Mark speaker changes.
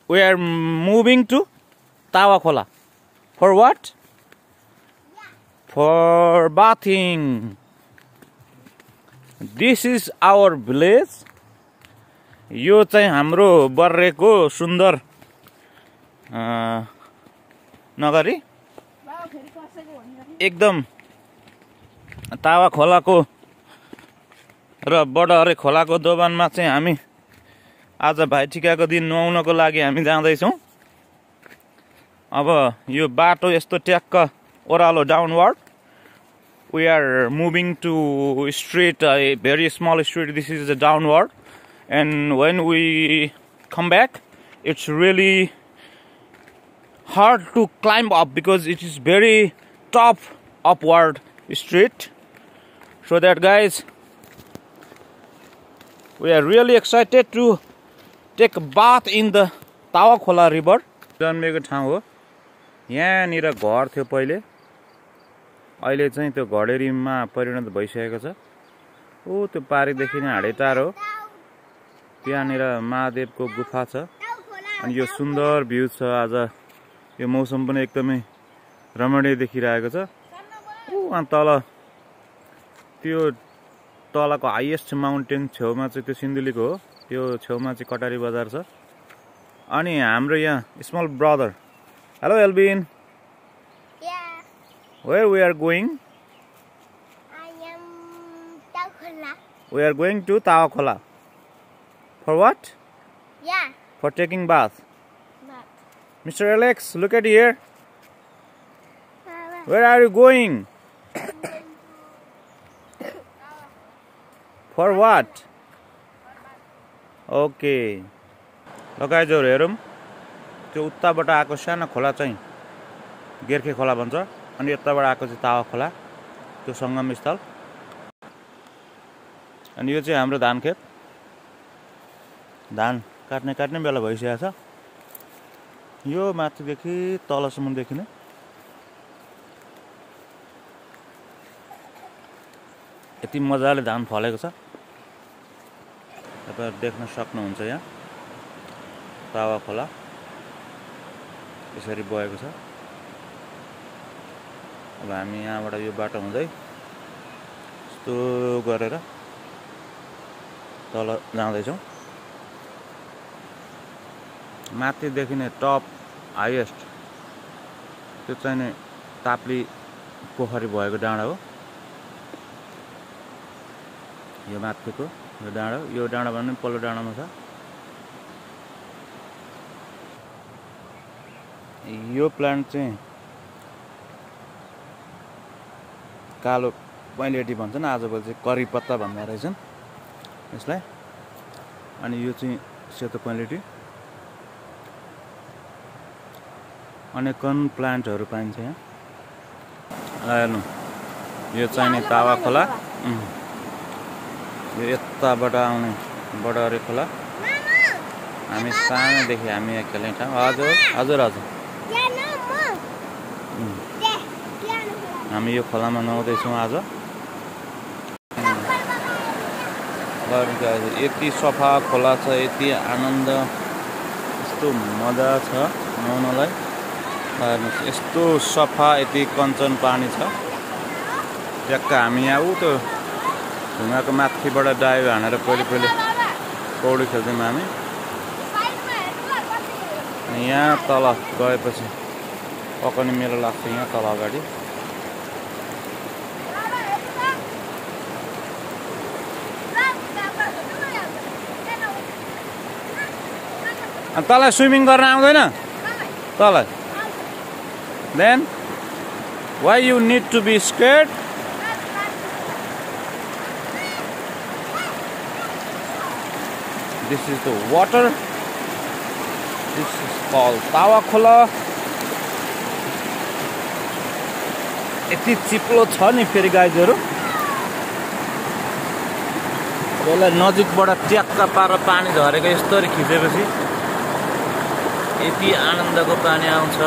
Speaker 1: we are moving to Tawa Khola. For what? For bathing. This is our village. यो चाहिँ हाम्रो बर्रेको सुन्दर नगरी एकदम तावा खोलाको र बडहरे खोलाको दोबानमा चाहिँ हामी आज भाइटिकाको दिन नुहाउनको लागि हामी जाँदैछौँ। अब यो बाटो यस्तो ट्याक्क ओह्रालो downward. We are moving to street, a very small street. This is the downward, and when we come back, it's really hard to climb up because it is very tough upward street. So that guys, we are really excited to take a bath in the Tawa Khola river. जन्मेको ठाउँ हो। यहाँनिर घर थियो पहिले, अहिले चाहिँ त्यो घडेरीमा परिणत भइसकेको छ। ओ त्यो पारीदेखि नै हाडे टार हो। त्यहाँनिर महादेवको गुफा छ अनि यो सुन्दर भ्यू छ। आज यो मौसम पनि एकदमै रमणीय देखिरहेको छ। अनि तल त्यो तलको हाईएस्ट माउन्टेन छेउमा चाहिँ त्यो सिन्धुलीको हो। त्यो छेउमा चाहिँ कटारी बजार छ। अनि हाम्रो यहाँ small brother, hello Albin, where we are going?
Speaker 2: I am Tawa Khola.
Speaker 1: We are going to Tawa Khola. For what?
Speaker 2: Yeah.
Speaker 1: For taking bath. Mr. Alex, look at here. Where are you going? For what? Okay. लगाइजहरु हेरौं। त्यो उत्ताबाट आएको सानो खोला चाहिँ गेर्खे खोला भन्छ अनि यताबाट आएको चाहिँ तावा खोला, त्यो संगम स्थल। अनि यो चाहिँ हाम्रो धान खेत। धान काट्ने बेला भइसकेको छ। यो माथिदेखि तलसम्म देखिने यति मजाले धान फलेको छ। तपाईहरु देख्न सक्नुहुन्छ यहाँ तावा खोला यसरी बगेको छ। अब हामी यहाँबाट यो बाटो हुँदै यस्तो गरेर तल जाँदैछौँ। माथि देखिने टप हाईएस्ट त्यो चाहिँ नि ताप्ली पोखरी भएको डाँडा हो। यो माथिको यो डाँडा, यो डाँडा भन्ने पल्लो डाँडामा छ। यो प्लान्ट चाहिँ कालो पैलेटी भन्छन्, आजभोलि चाहिँ करी पत्ता भन्दा रहेछन् यसलाई। अनि यो चाहिँ सेतो पैलेटी। अनेकन प्लान्टहरू पाइन्छ यहाँ। हेर्नु यो चाहिँ नि तावा खोला। यो यताबाट आउने बडहरे खोला। हामी सानोदेखि हामी यहाँ खेल्ने ठाउँ। हजुर हजुर हजुर हामी यो खोलामा नुहाउँदैछौँ आज। यति सफा खोला छ, यति आनन्द, यस्तो मजा छ नुहाउनलाई। यस्तो सफा यति कञ्चन पानी छ। ट्याक्क हामी यहाँ ऊ त्यो ढुङ्गाको माथिबाट डाइभ हानेर पहिले पौडी खेल्थ्यौँ हामी। यहाँ तल गएपछि पकाउने मेला लाग्छ यहाँ तल अगाडि। तँलाई स्विमिङ गर्न आउँदैन? तँलाई? Then why you need to be scared? This is the water. This is called Tawa Khola. यति चिप्लो छ नि फेरि गाइजहरु। यसलाई नजिकबाट ट्याक्क पारेर पानी झरेको यस्तरी खिचेपछि यति आनन्दको पानी आउँछ।